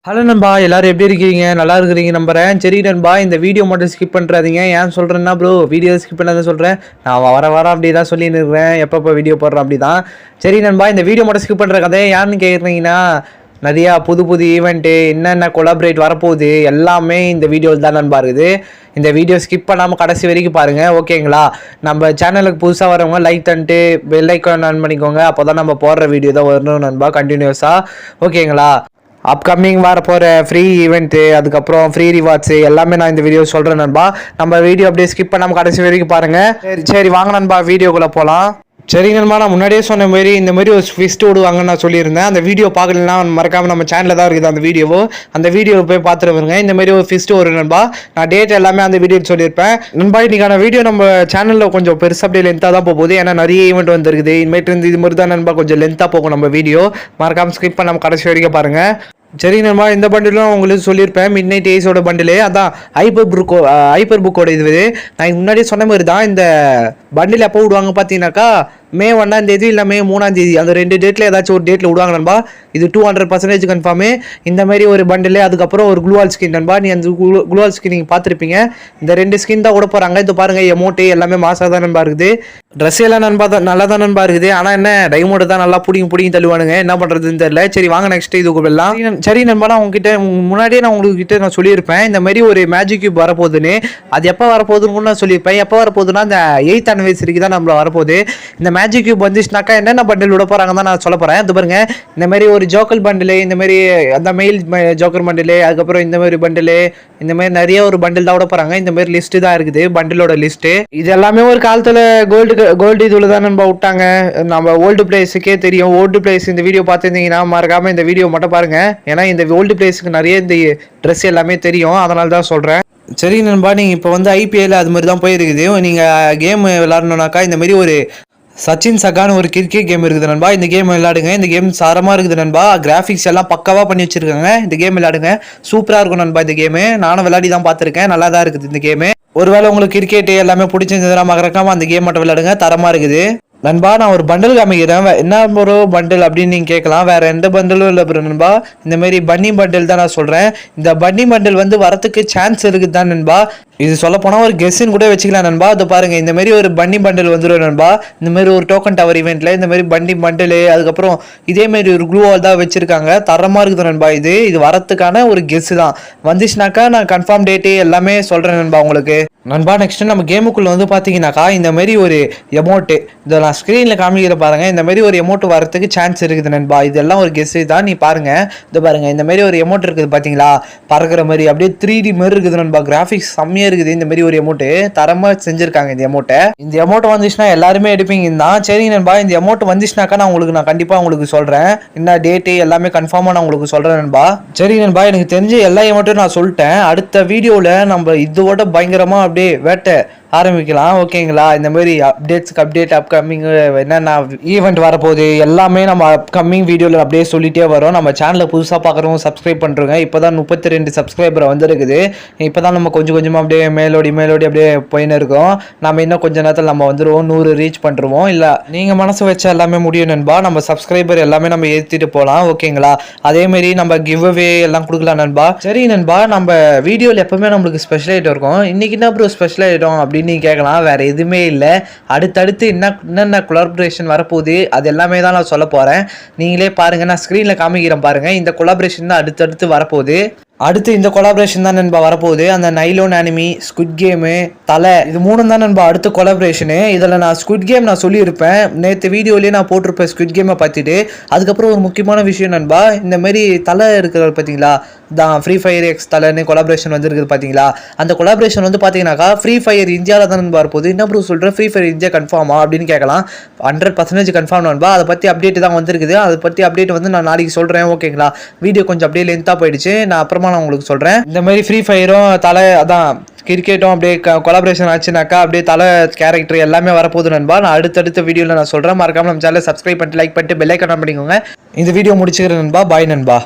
Hello நண்பா, எல்லாரும் எப்படி இருக்கீங்க? நல்லா இருக்கிறீங்க நம்புறேன். சரி நண்பா, இந்த வீடியோ மட்டும் ஸ்கிப் பண்ணுறாதீங்க. ஏன் சொல்கிறேன்னா ப்ரோ, வீடியோ ஸ்கிப் பண்ணாத சொல்கிறேன். நான் வர அப்படி தான் சொல்லின்னு இருக்கிறேன். எப்பப்போ வீடியோ போடுறேன் அப்படி தான். சரி நண்பா, இந்த வீடியோ மட்டும் ஸ்கிப் பண்ணுற கதை யாருன்னு கேட்குறீங்கன்னா, நிறையா புது புது ஈவெண்ட்டு என்னென்ன கொலாபரேட் வரப்போகுது எல்லாமே இந்த வீடியோவில் தான் நண்பா இருக்குது. இந்த வீடியோ ஸ்கிப் பண்ணாமல் கடைசி வரைக்கும் பாருங்கள், ஓகேங்களா? நம்ம சேனலுக்கு புதுசாக வரவங்க லைக் தந்துட்டு பெல் ஐக்கான் ஆன் பண்ணிக்கோங்க. அப்போ தான் நம்ம போடுற வீடியோ தான் வரணும் நண்பா, கண்டினியூஸாக, ஓகேங்களா? அப்கமிங் வர போகிற ஃப்ரீ ஈவெண்ட்டு, அதுக்கப்புறம் ஃப்ரீ ரிவார்ட்ஸு எல்லாமே நான் இந்த வீடியோ சொல்கிறேன் நண்பா. நம்ம வீடியோ அப்படியே ஸ்கிப் பண்ணாமல் கடைசி வரைக்கும் பாருங்கள். சரி வாங்க நண்பா, வீடியோக்குள்ளே போகலாம். சரி நண்பா, நான் முன்னாடியே சொன்ன மாதிரி இந்த மாதிரி ஒரு ஃபிஸ்ட் விடுவாங்கன்னு நான் சொல்லியிருந்தேன். அந்த வீடியோ பார்க்கலன்னா மறக்காமல் நம்ம சேனலில் தான் இருக்குது அந்த வீடியோவோ. அந்த வீடியோவை போய் பார்த்துட்டு வருங்க. இந்த மாதிரி ஒரு ஃபிஸ்ட் வரும் நண்பா. நான் டேட் எல்லாமே அந்த வீடியோ சொல்லியிருப்பேன் நண்பா. இன்றைக்கான வீடியோ நம்ம சேனலில் கொஞ்சம் பெருசாக அப்படியே லென்த்தாக தான் போகுது. ஏன்னா நிறைய ஈவெண்ட் வந்துருக்குது. இனிமேட்டு இது மாதிரி தான் நண்பா கொஞ்சம் லென்த்தாக போகும் நம்ம வீடியோ. மறக்காமல் ஸ்கிப் பண்ணாமல் கடைசி வரைக்கும் பாருங்கள். சரி நண்பா, இந்த பண்டிலும் உங்களுக்கு சொல்லியிருப்பேன், மிட் நைட் ஏஸோட பண்டிலு. அதான் ஹைப்பர் புக்கோட இது. நான் முன்னாடியே சொன்ன மாதிரி தான் இந்த பண்டில் எப்போ விடுவாங்க பார்த்தீங்கன்னாக்கா, மே 1ஆம் தேதி இல்லை மே 3ஆம் தேதி, அந்த 2 டேட்டில் ஏதாச்சும் ஒரு டேட்டில் விடுவாங்க நண்பா. இது 200% கன்ஃபார்மு. இந்த மாதிரி ஒரு பண்டில், அதுக்கப்புறம் ஒரு குளூவால் ஸ்கின் நண்பா. நீ அந்த குளூவால் ஸ்கின் நீங்கள் பார்த்துருப்பீங்க. இந்த 2 ஸ்கின் தான் விட போகிறாங்க. இது பாருங்கள், எமௌண்ட்டு எல்லாமே மாசாக தான் நண்பா இருக்குது. ட்ரெஸ் எல்லாம் நண்பா தான் நல்லா தான் நண்பா இருக்குது. ஆனால் என்ன டைமோடு தான் நல்லா பிடிங்கி தள்ளுவானுங்க. என்ன பண்ணுறதுன்னு தெரியல. சரி வாங்க நெக்ஸ்ட் இது எல்லாம். சரி நண்பா, நான் உங்ககிட்ட முன்னாடியே நான் உங்ககிட்ட நான் சொல்லியிருப்பேன் இந்த மாதிரி ஒரு மேஜிக் கியூப் வரப்போகுதுன்னு. அது எப்போ வரப்போகுதுன்னு நான் சொல்லியிருப்பேன். எப்போ வரப்போகுதுன்னா இந்த 8th anniversary தான் நம்மள வரப்போகுது. இந்த மேஜிக் கியூப் வந்துச்சுனாக்கா என்னென்ன பண்டில் விட போகிறாங்க தான் நான் சொல்ல போகிறேன். இது பாருங்க, இந்த மாதிரி ஒரு ஜோக்கல் பண்டிலு, இந்த மாதிரி அந்த மெயில் ஜோக்கர் பண்டிலு, அதுக்கப்புறம் இந்த மாதிரி பண்டிலு, இந்த மாதிரி நிறைய ஒரு பண்டில் தான் விட போகிறாங்க. இந்த மாதிரி லிஸ்ட்டு தான் இருக்குது, பண்டிலோட லிஸ்ட்டு. இது எல்லாமே ஒரு காலத்தில் கோல்டு இதுல தான் நம்ம விட்டாங்க. நம்ம ஓல்டு பிளேஸுக்கே தெரியும். ஓல்டு பிளேஸ் இந்த வீடியோ பார்த்துருந்தீங்கன்னா மறக்காமல் இந்த வீடியோ மட்டும் பாருங்கள். ஏன்னா இந்த ஓல்டு பிளேஸுக்கு நிறைய இந்த ட்ரெஸ் எல்லாமே தெரியும், அதனால தான் சொல்கிறேன். சரி நண்பா, நீங்கள் இப்போ வந்து ஐபிஎல் அது மாதிரி தான் போயிருக்குது. நீங்கள் கேம் விளாடணுன்னாக்கா இந்த மாதிரி ஒரு சச்சின் சகான்னு ஒரு கிரிக்கெட் கேம் இருக்குது நண்பா. இந்த கேம் விளையாடுங்க. இந்த கேம் சாரமாக இருக்குது நண்பா. கிராஃபிக்ஸ் எல்லாம் பக்காவாக பண்ணி வச்சிருக்காங்க. இந்த கேம் விளையாடுங்க, சூப்பராக இருக்கும் நண்பா. இந்த கேமு நானும் விளையாடி தான் பார்த்துருக்கேன், நல்லா தான் இருக்குது இந்த கேமு. ஒருவேளை உங்களுக்கு கிரிக்கெட் எல்லாமே பிடிச்சிருந்ததுன்னா மறக்காம அந்த கேம் மட்டும் விளையாடுங்க, தரமாக இருக்குது நண்பா. நான் ஒரு பண்டில் காமிக்கிறேன். என்ன ஒரு பண்டில் அப்படின்னு நீங்கள் கேட்கலாம். வேறு எந்த பண்டிலும் இல்லை நண்பா. இந்த மாதிரி பன்னி பண்டில் தான் நான் சொல்கிறேன். இந்த பன்னி பண்டில் வந்து வரத்துக்கு சான்ஸ் இருக்குது தான் நண்பா. இது சொல்ல போனால் ஒரு கெஸ்ஸின்னு கூட வச்சுக்கலாம் நண்பா. அது பாருங்கள், இந்த மாதிரி ஒரு பன்னி பண்டில் வந்துடும் நண்பா. இந்த மாதிரி ஒரு டோக்கன் டவர் ஈவெண்ட்டில் இந்த மாதிரி பன்னி பண்டில், அதுக்கப்புறம் இதேமாரி ஒரு க்ளூ வால் தான் வச்சுருக்காங்க. தரமாக இருக்குது நண்பா. இது வரத்துக்கான ஒரு கெஸ்ஸு தான். வந்துச்சுனாக்கா நான் கன்ஃபார்ம் டேட்டு எல்லாமே சொல்கிறேன் நண்பா உங்களுக்கு. நண்பா நெக்ஸ்ட்டு நம்ம கேமுக்குள்ளே வந்து பார்த்தீங்கன்னாக்கா இந்த மாதிரி ஒரு எமௌண்ட்டு, இதை நான் ஸ்க்ரீனில் காமிக்கிற பாருங்கள். இந்த மாதிரி ஒரு எமௌண்ட் வரத்துக்கு சான்ஸ் இருக்குது நண்பா. இதெல்லாம் ஒரு கெஸ்ஸு தான். நீ பாருங்கள், இது பாருங்கள், இந்த மாதிரி ஒரு எமௌண்ட் இருக்குது பார்த்தீங்களா, பறக்கிற மாதிரி அப்படியே 3D மாதிரி இருக்குது நண்பா. கிராஃபிக்ஸ் செம்மையாக இருக்குது. இந்த மாதிரி ஒரு எமௌண்ட்டு தரமாக செஞ்சுருக்காங்க. இந்த எமௌண்ட் வந்துச்சுன்னா எல்லாருமே எடுப்பீங்க தான். சரி நண்பா, இந்த எமௌண்ட் வந்துச்சுனாக்கா நான் கண்டிப்பாக உங்களுக்கு சொல்கிறேன். என்ன டேட்டு எல்லாமே கன்ஃபார்மாக நான் உங்களுக்கு சொல்கிறேன் நண்பா. சரி நண்பா, எனக்கு தெரிஞ்ச எல்லா எமௌண்ட்டும் நான் சொல்லிட்டேன். அடுத்த வீடியோவில் நம்ம இதோட பயங்கரமாக அப்படியே வேட்டை ஆரம்பிக்கலாம், ஓகேங்களா? இந்த மாதிரி அப்டேட் அப்கமிங் என்னென்ன ஈவெண்ட் வரப்போகுது எல்லாமே நம்ம அப்கமிங் வீடியோவில் அப்படியே சொல்லிட்டே வரோம். நம்ம சேனலை புதுசாக பார்க்குறவங்க சப்ஸ்கிரைப் பண்ணுறோங்க. இப்போ தான் 32 சப்ஸ்கிரைபர் வந்துருக்குது. இப்போ தான் நம்ம கொஞ்சம் கொஞ்சமாக அப்படியே மேலோடி அப்படியே போயின்னு இருக்கோம். நம்ம இன்னும் கொஞ்சம் நேரத்தில் நம்ம வந்துடுவோம், 100 ரீச் பண்ணுறோம். இல்லை நீங்கள் மனசு வச்சா எல்லாமே முடியும் நண்பா. நம்ம சப்ஸ்கிரைபர் எல்லாமே நம்ம ஏற்றிட்டு போகலாம், ஓகேங்களா? அதேமாரி நம்ம கிவ் அவே எல்லாம் கொடுக்கலாம் நண்பா. சரி நண்பா, நம்ம வீடியோவில் எப்பவுமே நம்மளுக்கு ஸ்பெஷல் ஐட்டம் இருக்கும். இன்றைக்கி என்ன ப்ரோ ஸ்பெஷல் ஐட்டம் அப்படின்னு நீங்கள் கேட்கலாம். வேறு எதுவுமே இல்லை. அடுத்தடுத்து என்னென்ன கொலாபரேஷன் வரப்போகுது அது எல்லாமே தான் நான் சொல்ல போகிறேன். நீங்களே பாருங்கள், நான் ஸ்க்ரீனில் காமிக்கிறேன் பாருங்கள். இந்த கொலாபரேஷன் தான் அடுத்தடுத்து வரப்போகுது. அடுத்து இந்த கொலாபரேஷன் தான் நண்பா வரப்போகுது. அந்த நைலோன் அனிமி, ஸ்குட் கேமு, தலை, இது 3 தான் நண்பா அடுத்த கொலாபரேஷனு. இதில் நான் ஸ்குட் கேம் நான் சொல்லியிருப்பேன், நேற்று வீடியோலேயே நான் போட்டிருப்பேன் ஸ்குட் கேமை பார்த்துட்டு. அதுக்கப்புறம் ஒரு முக்கியமான விஷயம் நண்பா, இந்த மாதிரி தலை இருக்கிற பார்த்தீங்களா, தான் ஃப்ரீ ஃபயர் எக்ஸ் தலைன்னு கொலாபரேஷன் வந்துருக்குது பார்த்தீங்களா. அந்த கொலாபரேஷன் வந்து பார்த்தீங்கன்னாக்கா ஃப்ரீ ஃபயர் இந்தியாவில் தான் நண்பா வரப்போகுது. என்ன ப்ரூவ் சொல்கிறேன், ஃப்ரீ ஃபயர் இந்தியா கன்ஃபார்மா அப்படின்னு கேட்கலாம். 100% கன்ஃபார்ம் நண்பா. அதை பற்றி அப்டேட் தான் வந்துருக்குது. அதை பற்றி அப்டேட் வந்து நான் நாளைக்கு சொல்கிறேன், ஓகேங்களா? வீடியோ கொஞ்சம் அப்படியே லென்த்தாக போயிடுச்சு. நான் அப்புறமா நான் உங்களுக்கு சொல்கிறேன். இந்த மாதிரி ஃப்ரீ ஃபயரும் தலை, அதான் கிரிக்கெட்டும் அப்படியே கொலாபரேஷன் ஆச்சுனாக்கா அப்படியே தலை கேரக்டர் எல்லாமே வரப்போகுது நண்பா. நான் அடுத்தடுத்த வீடியோவில் நான் சொல்கிறேன். மறக்காமல் நம்ம சேனலை சப்ஸ்கிரைப் பண்ணிட்டு லைக் பண்ணிட்டு பெல் ஐக்கான் பண்ணிக்கோங்க. இந்த வீடியோ முடிச்சுக்கிறேன் நண்பா. பாய் நண்பா.